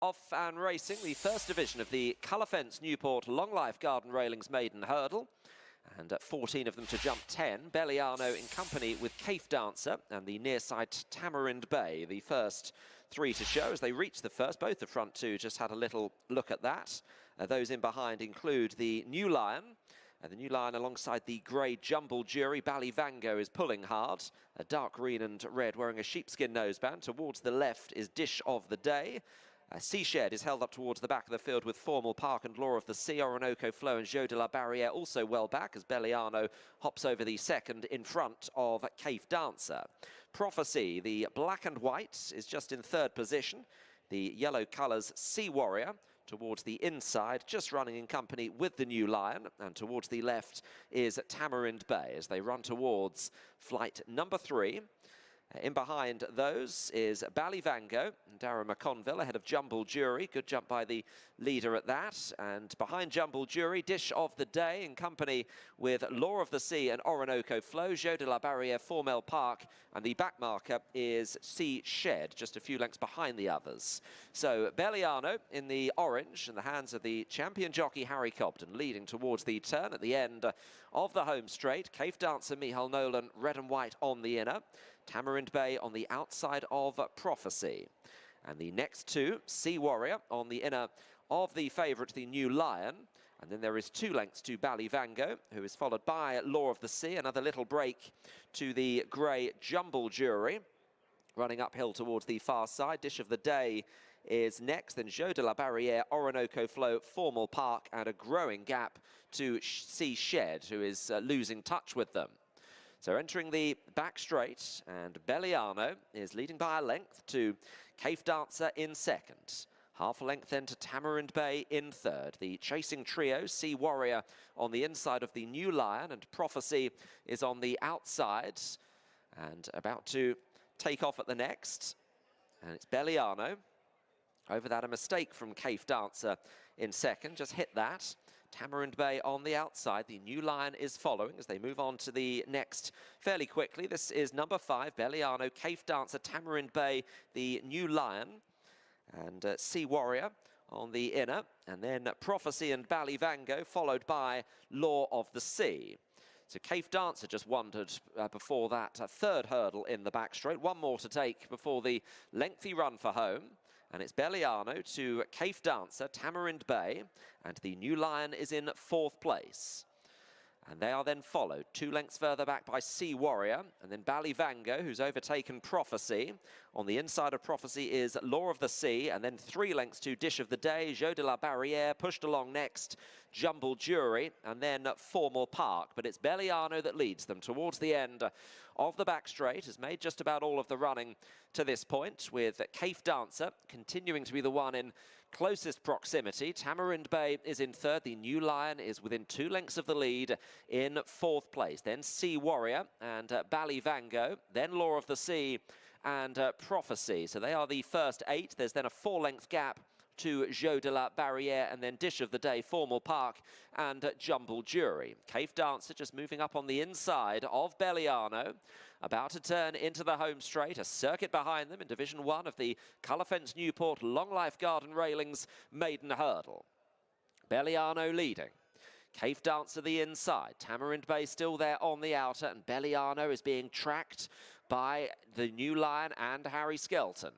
Off and racing, the first division of the Colour Fence Newport Long Life Garden Railings Maiden Hurdle. And 14 of them to jump 10. Belliano in company with Cafe Dancer and the near side Tamarind Bay. The first three to show as they reach the first. Both the front two just had a little look at that. Those in behind include the New Lion. The New Lion alongside the grey Jumble Jury. Ballyvango is pulling hard. A dark green and red wearing a sheepskin noseband. Towards the left is Dish of the Day. Seashed is held up towards the back of the field with Formal Park and Law of the Sea. Orinoco Flow and Jeu de la Barrière also well back as Belliano hops over the second in front of Cafe Dancer. Prophecy, the black and white, is just in third position. The yellow colours, Sea Warrior, towards the inside, just running in company with the New Lion. And towards the left is Tamarind Bay as they run towards flight number 3. In behind those is Ballyvango and Darren McConville ahead of Jumble Jury. Good jump by the leader at that. And behind Jumble Jury, Dish of the Day in company with Law of the Sea and Orinoco Flow. Jeu de la Barrière, Formal Park. And the back marker is Seashed, just a few lengths behind the others. So Belliano in the orange in the hands of the champion jockey Harry Cobden, leading towards the turn at the end of the home straight. Cafe Dancer, Michal Nolan, red and white on the inner. Tamarind Bay on the outside of Prophecy. And the next two, Sea Warrior on the inner of the favourite, the New Lion. And then there is 2 lengths to Ballyvango, who is followed by Law of the Sea. Another little break to the grey Jumble Jury. Running uphill towards the far side. Dish of the Day is next. Then Jeu de la Barrière, Orinoco Flow, Formal Park, and a growing gap to Seashed, who is losing touch with them. So entering the back straight, and Belliano is leading by a length to Cafe Dancer in second. Half a length then to Tamarind Bay in third. The chasing trio, Sea Warrior on the inside of the New Lion, and Prophecy is on the outside and about to take off at the next. And it's Belliano. Over that, a mistake from Cafe Dancer in second, just hit that. Tamarind Bay on the outside. The New Lion is following as they move on to the next fairly quickly. This is number 5, Belliano, Cafe Dancer, Tamarind Bay, the New Lion, and Sea Warrior on the inner. And then Prophecy and Ballyvango, followed by Law of the Sea. So Cafe Dancer just wandered before that third hurdle in the back straight. One more to take before the lengthy run for home. And it's Belliano to Cafe Dancer, Tamarind Bay, and the New Lion is in 4th place. And they are then followed 2 lengths further back by Sea Warrior, and then Ballyvango, who's overtaken Prophecy. On the inside of Prophecy is Law of the Sea, and then 3 lengths to Dish of the Day, Jeu de la Barrière, pushed along next, Jumble Jury, and then Formal Park. But it's Belliano that leads them towards the end of the back straight, has made just about all of the running to this point, with Cafe Dancer continuing to be the one in closest proximity. Tamarind Bay is in third. The New Lion is within 2 lengths of the lead in 4th place. Then Sea Warrior and Ballyvango, then Law of the Sea and Prophecy. So they are the first 8. There's then a 4-length gap to Jeu de la Barrière, and then Dish of the Day, Formal Park, and Jumble Jury. Cafe Dancer just moving up on the inside of Belliano, about to turn into the home straight. A circuit behind them in Division 1 of the Colour Fence Newport Long Life Garden Railings Maiden Hurdle. Belliano leading. Cafe Dancer the inside. Tamarind Bay still there on the outer, and Belliano is being tracked by the New Lion and Harry Skelton.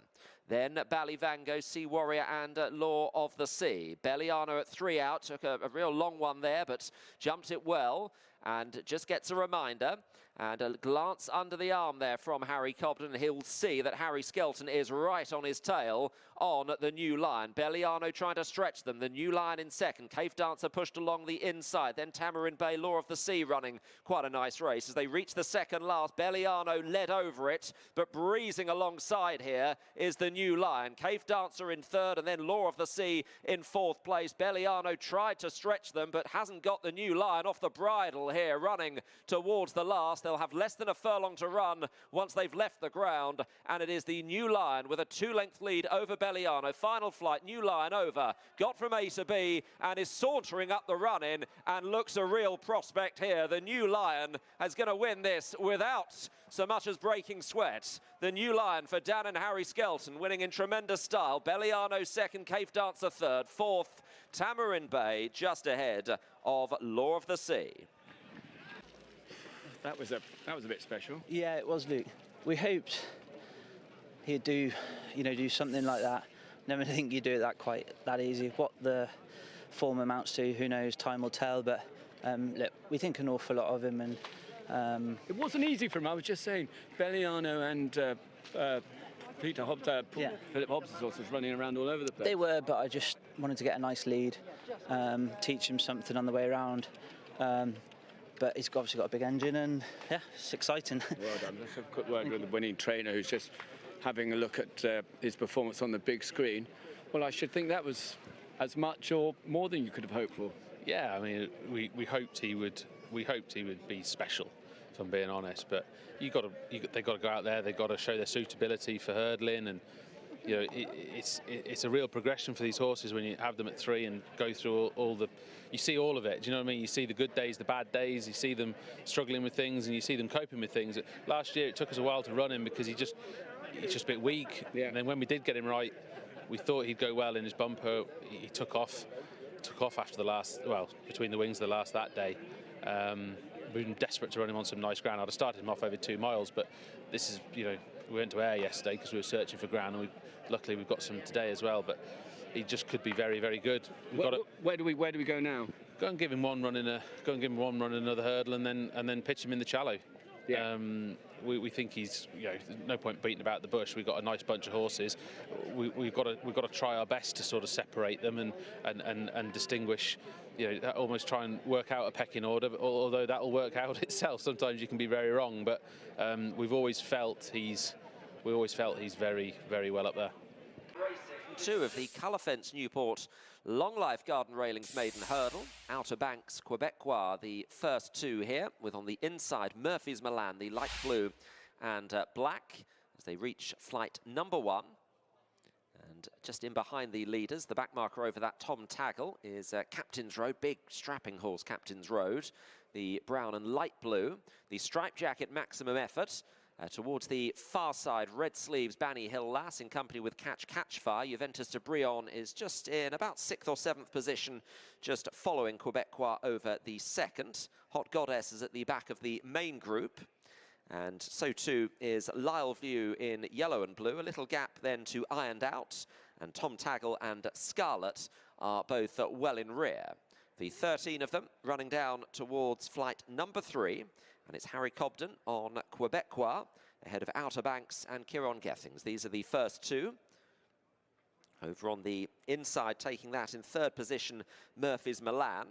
Then Ballyvango, Sea Warrior and Law of the Sea. Belliano at 3 out, took a real long one there, but jumped it well and just gets a reminder. And a glance under the arm there from Harry Cobden. He'll see that Harry Skelton is right on his tail on the New Lion. Belliano trying to stretch them. The New Lion in second. Cafe Dancer pushed along the inside. Then Tamarind Bay, Law of the Sea running quite a nice race. As they reach the second last, Belliano led over it, but breezing alongside here is the New Lion. Cafe Dancer in third, and then Law of the Sea in 4th place. Belliano tried to stretch them, but hasn't got the New Lion off the bridle here, running towards the last. They'll have less than a furlong to run once they've left the ground, and it is the New Lion with a 2-length lead over Belliano. Belliano. Final flight, New Lion over, got from A to B and is sauntering up the run-in and looks a real prospect here. The New Lion is going to win this without so much as breaking sweat. The New Lion for Dan and Harry Skelton, winning in tremendous style. Belliano second, Cave Dancer third, fourth, Tamarind Bay just ahead of Law of the Sea. That was a bit special. Yeah, it was, Luke. We hoped he'd do something like that. Never think you'd do it that easy. What the form amounts to, who knows? Time will tell. But look, we think an awful lot of him, and it wasn't easy for him. I was just saying, Belliano and Philip Hobbs' horses running around all over the place. They were, but I just wanted to get a nice lead, teach him something on the way around. But he's obviously got a big engine, and yeah, it's exciting. Well done. Let's have a quick word with the winning trainer, who's just having a look at his performance on the big screen. Well, I should think that was as much or more than you could have hoped for. Yeah, I mean, we hoped he would be special, if I'm being honest. But they've got to go out there. They've got to show their suitability for hurdling, and you know, it's a real progression for these horses when you have them at 3 and go through all the. You see all of it. Do you know what I mean? You see the good days, the bad days. You see them struggling with things, and you see them coping with things. Last year, it took us a while to run him because he's just a bit weak. Yeah. And then when we did get him right, we thought he'd go well in his bumper. He took off after the last, well, between the wings that day. We've been desperate to run him on some nice ground. I'd have started him off over 2 miles, but this is, you know, we went to air yesterday because we were searching for ground, and luckily we've got some today as well. But he just could be very, very good. Where do we go now? Go and give him one run in another hurdle, and then pitch him in the Challow. Yeah. We think he's, you know, there's no point beating about the bush. We've got a nice bunch of horses. We've got to try our best to sort of separate them and distinguish. You know, almost try and work out a pecking order. But although that'll work out itself, sometimes you can be very wrong. But we've always felt he's very, very well up there. 2 of the Colour Fence Newport Long Life Garden Railings Maiden Hurdle. Outer Banks Quebecois, the first 2 here, with on the inside Murphy's Milan, the light blue and black, as they reach flight number 1. And just in behind the leaders, the back marker over that Tom Taggle is Captain's Road, big strapping horse Captain's Road, the brown and light blue, the striped jacket Maximum Effort. Towards the far side, red sleeves, Banny Hill Lass in company with Catch Fire. Juventus de Brion is just in about 6th or 7th position, just following Quebecois over the second. Hot Goddess is at the back of the main group. And so too is Lyle View in yellow and blue. A little gap then to Ironed Out. And Tom Taggle and Scarlet are both well in rear. The 13 of them running down towards flight number 3. And it's Harry Cobden on Quebecois, ahead of Outer Banks and Kieron Gethings. These are the first 2. Over on the inside, taking that in 3rd position, Murphy's Milan.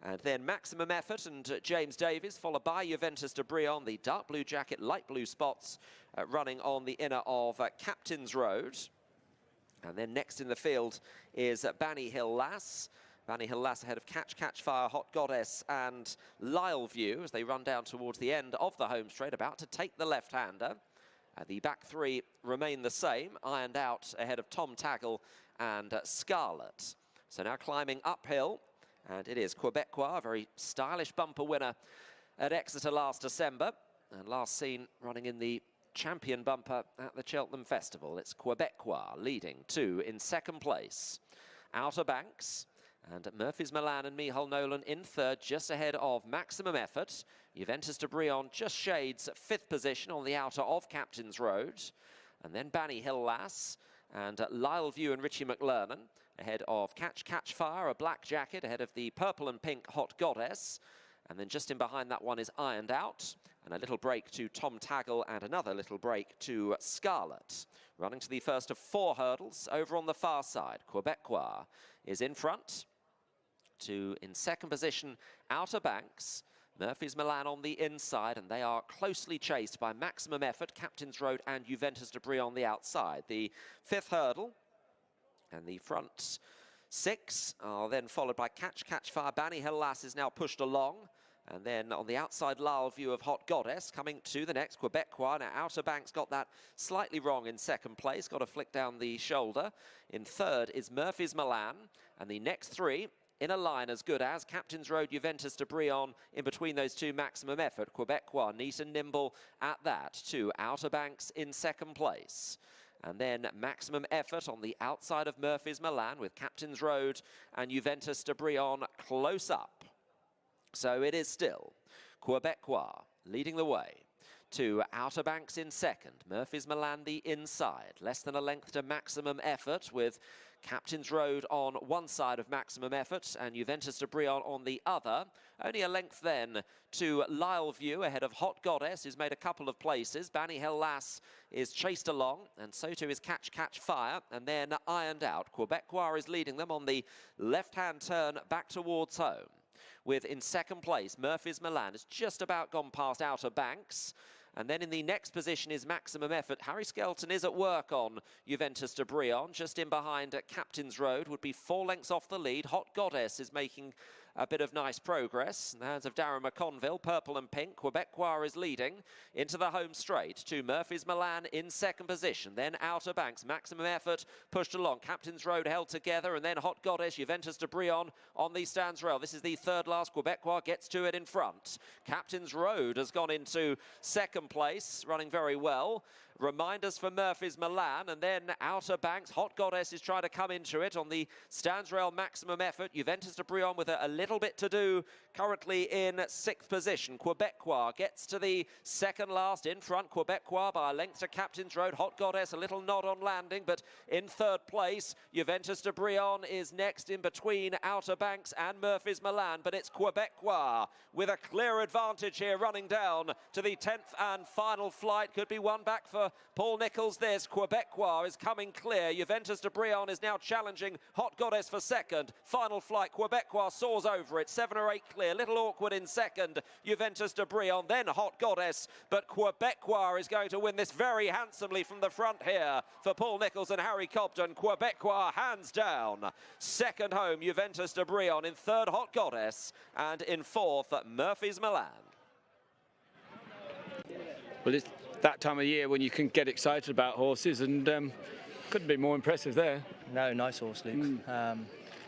And then Maximum Effort and James Davies, followed by Juventus de Brion, the dark blue jacket, light blue spots, running on the inner of Captain's Road. And then next in the field is Banny Hill Lass. Banny Hill Lass ahead of Catch Fire, Hot Goddess and Lyle View as they run down towards the end of the home straight, about to take the left-hander. The back 3 remain the same, Ironed Out ahead of Tom Taggle and Scarlet. So now climbing uphill, and it is Quebecois, a very stylish bumper winner at Exeter last December, and last seen running in the champion bumper at the Cheltenham Festival. It's Quebecois leading 2 in 2nd place. Outer Banks and Murphy's Milan and Micheal Nolan in 3rd, just ahead of Maximum Effort. Juventus de Brion just shades 5th position on the outer of Captain's Road. And then Banny Hill Lass and Lyle View and Richie McLernan ahead of Catch Fire, a black jacket, ahead of the purple and pink Hot Goddess. And then just in behind that one is Ironed Out. And a little break to Tom Taggle and another little break to Scarlet. Running to the first of 4 hurdles over on the far side. Quebecois is in front. In 2nd position, Outer Banks. Murphy's Milan on the inside, and they are closely chased by Maximum Effort, Captain's Road and Juventus de Brion on the outside. The 5th hurdle and the front 6 are then followed by Catch Fire. Banny Hill Lass is now pushed along, And then on the outside, Lyle View of Hot Goddess coming to the next, Quebecois. Now, Outer Banks got that slightly wrong in second place, got a flick down the shoulder. In third is Murphy's Milan, and the next three in a line as good as Captain's Road, Juventus de Brion in between those two, Maximum Effort. Quebecois, neat and nimble at that. Two, Outer Banks in second place. And then Maximum Effort on the outside of Murphy's Milan with Captain's Road and Juventus de Brion close up. So it is still Quebecois leading the way to Outer Banks in second. Murphy's Milan the inside. Less than a length to Maximum Effort with Captain's Road on one side of Maximum Effort and Juventus de Brion on the other. Only a length then to Lyle View ahead of Hot Goddess, who's made a couple of places. Banny Hill Lass is chased along, and so too is Catch Fire, and then ironed out. Quebecois is leading them on the left-hand turn back towards home. With in second place, Murphy's Milan has just about gone past Outer Banks. And then in the next position is Maximum Effort. Harry Skelton is at work on Juventus de Brion, just in behind at Captain's Road, would be 4 lengths off the lead. Hot Goddess is making a bit of nice progress. In the hands of Darren McConville, purple and pink. Quebecois is leading into the home straight to Murphy's Milan in second position. Then Outer Banks, Maximum Effort pushed along. Captain's Road held together, and then Hot Goddess, Juventus de Brion on the stands rail. This is the third last. Quebecois gets to it in front. Captain's Road has gone into second place, running very well. Reminders for Murphy's Milan, and then Outer Banks. Hot Goddess is trying to come into it on the stands rail. Maximum Effort. Juventus de Brion with a little bit to do, currently in sixth position. Quebecois gets to the second last in front. Quebecois by a length to Captain's Road. Hot Goddess a little nod on landing, but in third place. Juventus de Brion is next in between Outer Banks and Murphy's Milan, but it's Quebecois with a clear advantage here, running down to the 10th and final flight. Could be one back for Paul Nicholls. This Quebecois is coming clear. Juventus de Brion is now challenging Hot Goddess for second. Final flight, Quebecois soars over it, 7 or 8 clear. Little awkward in second, Juventus de Brion, then Hot Goddess, but Quebecois is going to win this very handsomely from the front here for Paul Nicholls and Harry Cobden. Quebecois hands down. Second home, Juventus de Brion. In third, Hot Goddess, and in fourth, Murphy's Milan. Well, it's that time of year when you can get excited about horses, and couldn't be more impressive there. No, nice horse, Luke.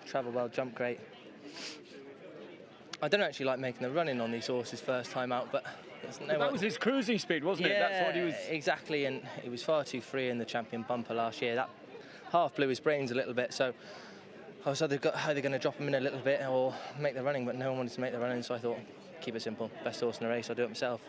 Travel well, jump great. I don't actually like making the running on these horses first time out, but that was his cruising speed, wasn't it? That's what he was. Exactly, and he was far too free in the champion bumper last year. That half blew his brains a little bit, so I was either going to drop him in a little bit or make the running, but no one wanted to make the running, so I thought, keep it simple. Best horse in the race, I'll do it myself.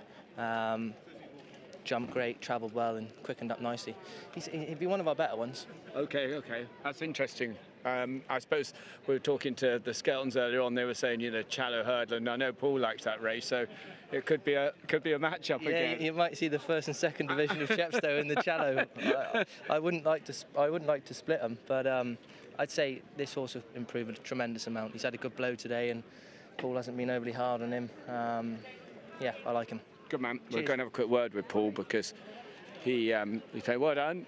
Jumped great, travelled well, and quickened up nicely. He'd be one of our better ones. Okay, that's interesting. I suppose we were talking to the Skeltons earlier on. They were saying, Challow Hurdle, and I know Paul likes that race, so it could be a match-up again. You might see the first and second division of Chepstow in the Challow. I wouldn't like to split them, but I'd say this horse has improved a tremendous amount. He's had a good blow today, and Paul hasn't been overly hard on him. Yeah, I like him. Good man. Cheers. We're going to have a quick word with Paul because he said, well done.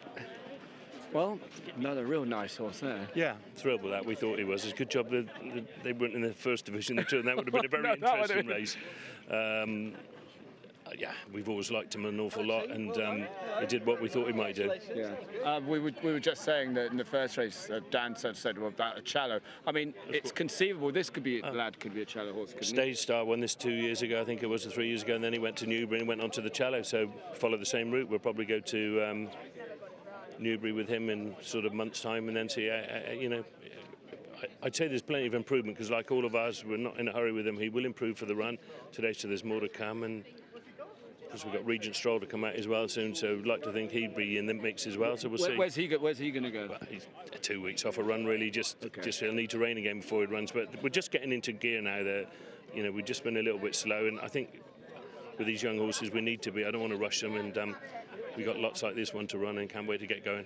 Well, another real nice horse there. Yeah, thrilled with that. We thought he was. It's a good job that they weren't in the first division. They turned. That would have been a very interesting race. Yeah, we've always liked him an awful lot, and he did what we thought he might do. Yeah, we were just saying that in the first race, Dan said about a Challow. I mean, it's conceivable this could be a lad, could be a Challow horse. Stage Star won this 2 years ago, I think it was, or 3 years ago, and then he went to Newbury and went on to the Challow. So follow the same route. We'll probably go to Newbury with him in sort of months' time, and then see. I'd say there's plenty of improvement because, like all of us, we're not in a hurry with him. He will improve for the run today, so there's more to come. And because we've got Regent Stroll to come out as well soon, so I'd like to think he'd be in the mix as well. So we'll see. Where's he going to go? Well, he's 2 weeks off a run, really. Just he'll need to rain again before he runs. But we're just getting into gear now. That we've just been a little bit slow, and I think with these young horses we need to be. I don't want to rush them, and we got lots like this one to run, and can't wait to get going.